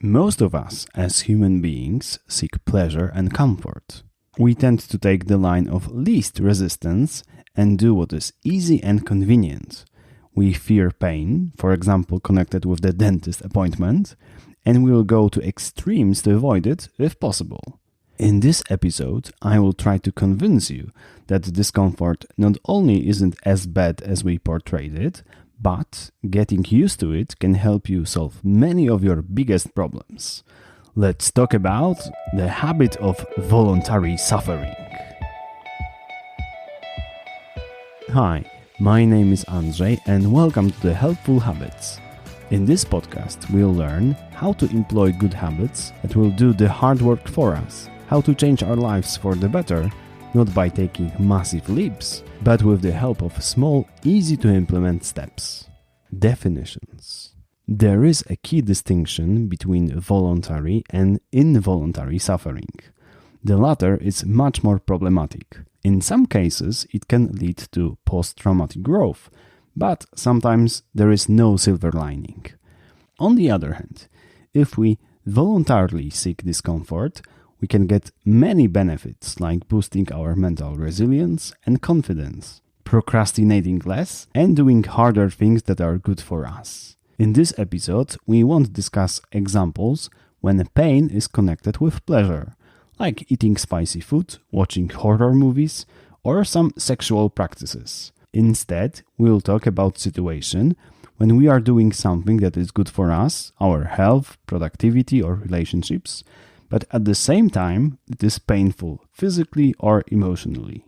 Most of us, as human beings, seek pleasure and comfort. We tend to take the line of least resistance and do what is easy and convenient. We fear pain, for example, connected with the dentist appointment, and we will go to extremes to avoid it if possible. In this episode, I will try to convince you that discomfort not only isn't as bad as we portrayed it, but getting used to it can help you solve many of your biggest problems. Let's talk about the habit of voluntary suffering. Hi, my name is Andrzej and welcome to the Helpful Habits. In this podcast, we'll learn how to employ good habits that will do the hard work for us, how to change our lives for the better, not by taking massive leaps, but with the help of small, easy-to-implement steps. Definitions. There is a key distinction between voluntary and involuntary suffering. The latter is much more problematic. In some cases, it can lead to post-traumatic growth, but sometimes there is no silver lining. On the other hand, if we voluntarily seek discomfort, we can get many benefits like boosting our mental resilience and confidence, procrastinating less, and doing harder things that are good for us. In this episode, we won't discuss examples when pain is connected with pleasure, like eating spicy food, watching horror movies, or some sexual practices. Instead, we'll talk about situations when we are doing something that is good for us, our health, productivity, or relationships, but at the same time, it is painful, physically or emotionally.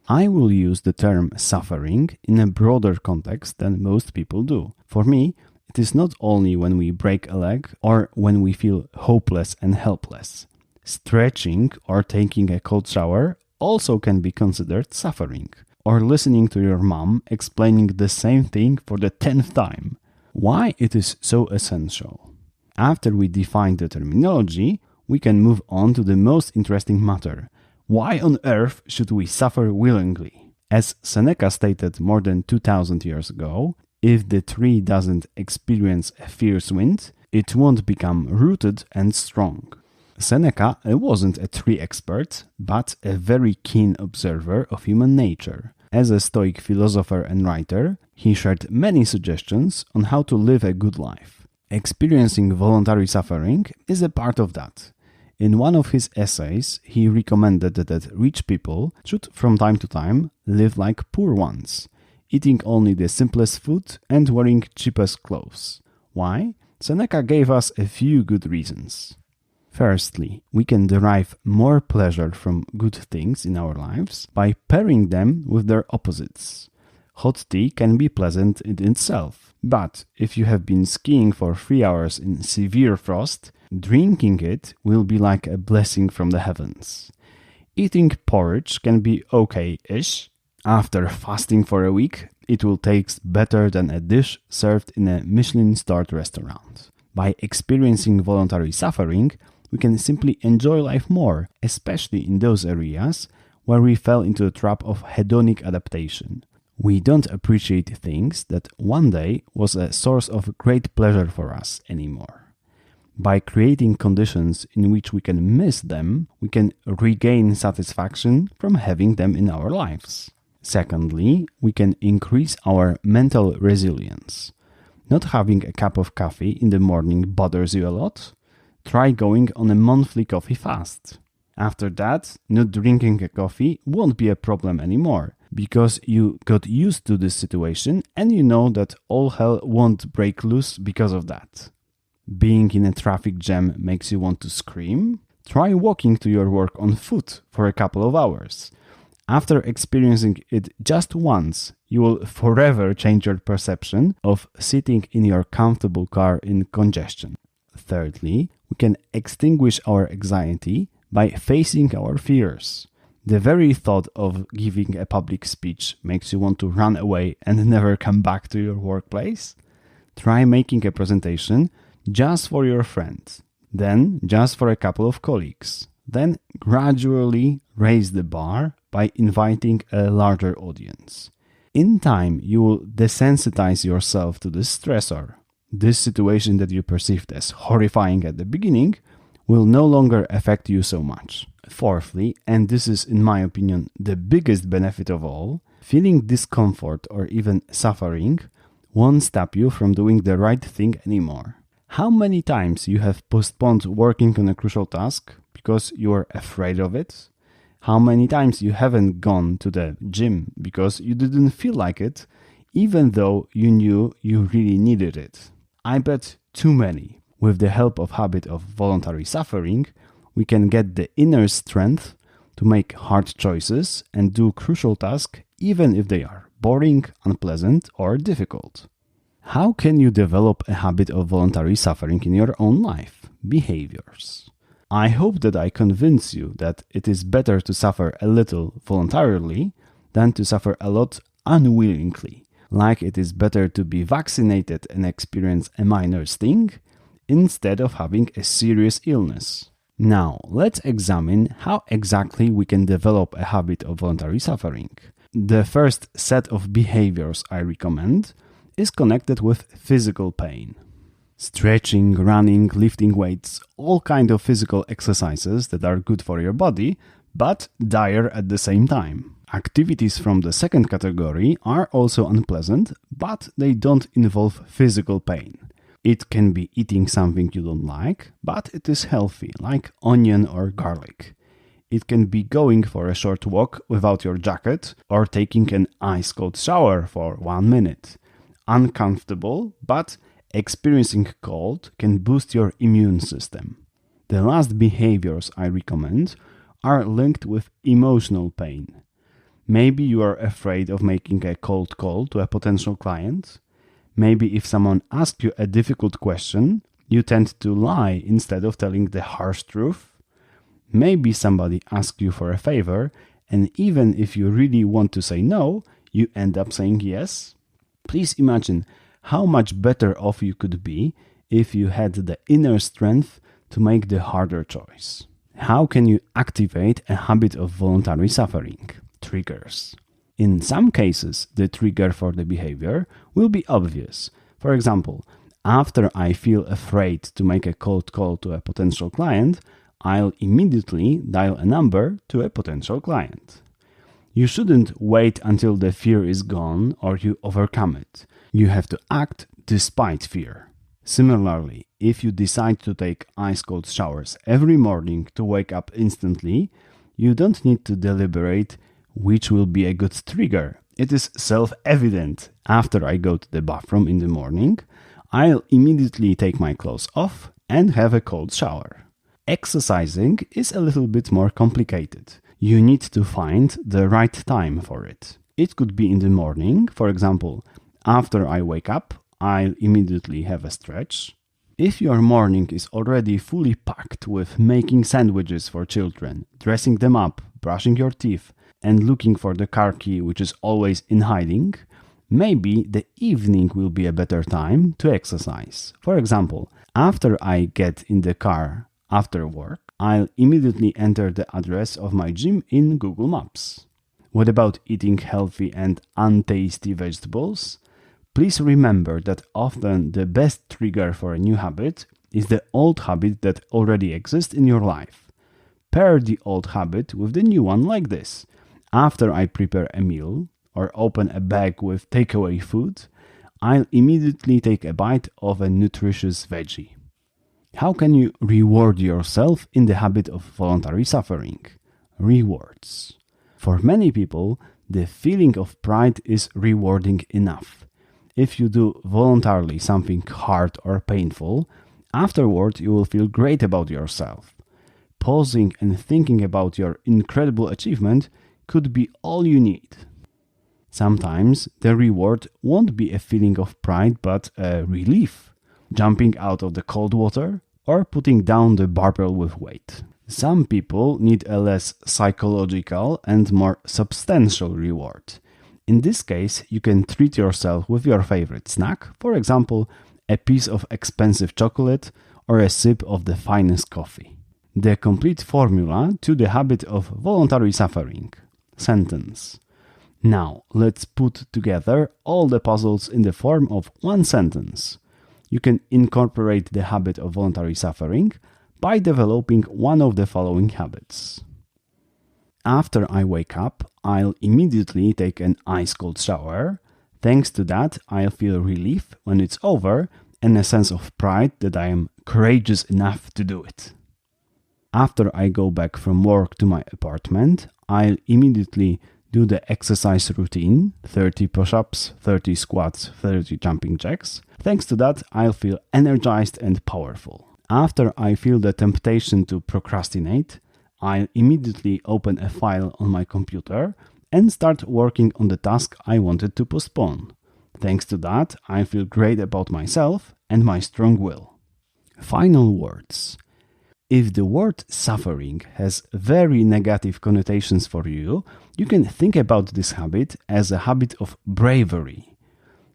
I will use the term suffering in a broader context than most people do. For me, it is not only when we break a leg or when we feel hopeless and helpless. Stretching or taking a cold shower also can be considered suffering, or listening to your mom explaining the same thing for the 10th time. Why it is so essential? After we define the terminology, we can move on to the most interesting matter. Why on earth should we suffer willingly? As Seneca stated more than 2000 years ago, if the tree doesn't experience a fierce wind, it won't become rooted and strong. Seneca wasn't a tree expert, but a very keen observer of human nature. As a Stoic philosopher and writer, he shared many suggestions on how to live a good life. Experiencing voluntary suffering is a part of that. In one of his essays, he recommended that rich people should from time to time live like poor ones, eating only the simplest food and wearing cheapest clothes. Why? Seneca gave us a few good reasons. Firstly, we can derive more pleasure from good things in our lives by pairing them with their opposites. Hot tea can be pleasant in itself, but if you have been skiing for 3 hours in severe frost, drinking it will be like a blessing from the heavens. Eating porridge can be okay-ish. After fasting for a week, it will taste better than a dish served in a Michelin-starred restaurant. By experiencing voluntary suffering, we can simply enjoy life more, especially in those areas where we fell into the trap of hedonic adaptation. We don't appreciate things that one day was a source of great pleasure for us anymore. By creating conditions in which we can miss them, we can regain satisfaction from having them in our lives. Secondly, we can increase our mental resilience. Not having a cup of coffee in the morning bothers you a lot? Try going on a monthly coffee fast. After that, not drinking a coffee won't be a problem anymore, because you got used to this situation and you know that all hell won't break loose because of that. Being in a traffic jam makes you want to scream? Try walking to your work on foot for a couple of hours. After experiencing it just once, you will forever change your perception of sitting in your comfortable car in congestion. Thirdly, we can extinguish our anxiety by facing our fears. The very thought of giving a public speech makes you want to run away and never come back to your workplace. Try making a presentation just for your friends, then just for a couple of colleagues. Then gradually raise the bar by inviting a larger audience. In time, you will desensitize yourself to the stressor. This situation that you perceived as horrifying at the beginning will no longer affect you so much. Fourthly, and this is in my opinion the biggest benefit of all, feeling discomfort or even suffering won't stop you from doing the right thing anymore. How many times you have postponed working on a crucial task because you are afraid of it? How many times you haven't gone to the gym because you didn't feel like it, even though you knew you really needed it? I bet too many. With the help of habit of voluntary suffering, we can get the inner strength to make hard choices and do crucial tasks even if they are boring, unpleasant, or difficult. How can you develop a habit of voluntary suffering in your own life? Behaviors. I hope that I convince you that it is better to suffer a little voluntarily than to suffer a lot unwillingly, like it is better to be vaccinated and experience a minor sting instead of having a serious illness. Now, let's examine how exactly we can develop a habit of voluntary suffering. The first set of behaviors I recommend is connected with physical pain. Stretching, running, lifting weights, all kinds of physical exercises that are good for your body, but dire at the same time. Activities from the second category are also unpleasant, but they don't involve physical pain. It can be eating something you don't like, but it is healthy, like onion or garlic. It can be going for a short walk without your jacket or taking an ice-cold shower for 1 minute. Uncomfortable, but experiencing cold can boost your immune system. The last behaviors I recommend are linked with emotional pain. Maybe you are afraid of making a cold call to a potential client. Maybe if someone asks you a difficult question, you tend to lie instead of telling the harsh truth. Maybe somebody asks you for a favor, and even if you really want to say no, you end up saying yes. Please imagine how much better off you could be if you had the inner strength to make the harder choice. How can you activate a habit of voluntary suffering? Triggers. In some cases, the trigger for the behavior will be obvious. For example, after I feel afraid to make a cold call to a potential client, I'll immediately dial a number to a potential client. You shouldn't wait until the fear is gone or you overcome it. You have to act despite fear. Similarly, if you decide to take ice-cold showers every morning to wake up instantly, you don't need to deliberate which will be a good trigger. It is self-evident. After I go to the bathroom in the morning, I'll immediately take my clothes off and have a cold shower. Exercising is a little bit more complicated. You need to find the right time for it. It could be in the morning, for example, after I wake up, I'll immediately have a stretch. If your morning is already fully packed with making sandwiches for children, dressing them up, brushing your teeth, and looking for the car key which is always in hiding, maybe the evening will be a better time to exercise. For example, after I get in the car after work, I'll immediately enter the address of my gym in Google Maps. What about eating healthy and untasty vegetables? Please remember that often the best trigger for a new habit is the old habit that already exists in your life. Pair the old habit with the new one like this. After I prepare a meal or open a bag with takeaway food, I'll immediately take a bite of a nutritious veggie. How can you reward yourself in the habit of voluntary suffering? Rewards. For many people, the feeling of pride is rewarding enough. If you do voluntarily something hard or painful, afterward you will feel great about yourself. Pausing and thinking about your incredible achievement could be all you need. Sometimes the reward won't be a feeling of pride but a relief. Jumping out of the cold water or putting down the barbell with weight. Some people need a less psychological and more substantial reward. In this case, you can treat yourself with your favorite snack, for example, a piece of expensive chocolate or a sip of the finest coffee. The complete formula to the habit of voluntary suffering. Sentence. Now, let's put together all the puzzles in the form of one sentence. you can incorporate the habit of voluntary suffering by developing one of the following habits. After I wake up, I'll immediately take an ice-cold shower. Thanks to that, I'll feel relief when it's over and a sense of pride that I am courageous enough to do it. After I go back from work to my apartment, I'll immediately do the exercise routine, 30 push-ups, 30 squats, 30 jumping jacks. Thanks to that, I'll feel energized and powerful. After I feel the temptation to procrastinate, I'll immediately open a file on my computer and start working on the task I wanted to postpone. Thanks to that, I feel great about myself and my strong will. Final words. If the word suffering has very negative connotations for you, you can think about this habit as a habit of bravery.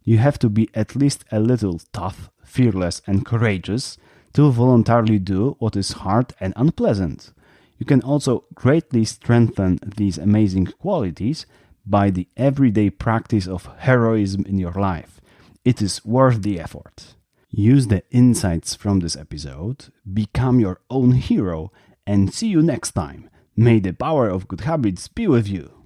You have to be at least a little tough, fearless, and courageous to voluntarily do what is hard and unpleasant. You can also greatly strengthen these amazing qualities by the everyday practice of heroism in your life. It is worth the effort. Use the insights from this episode, become your own hero, and see you next time. May the power of good habits be with you.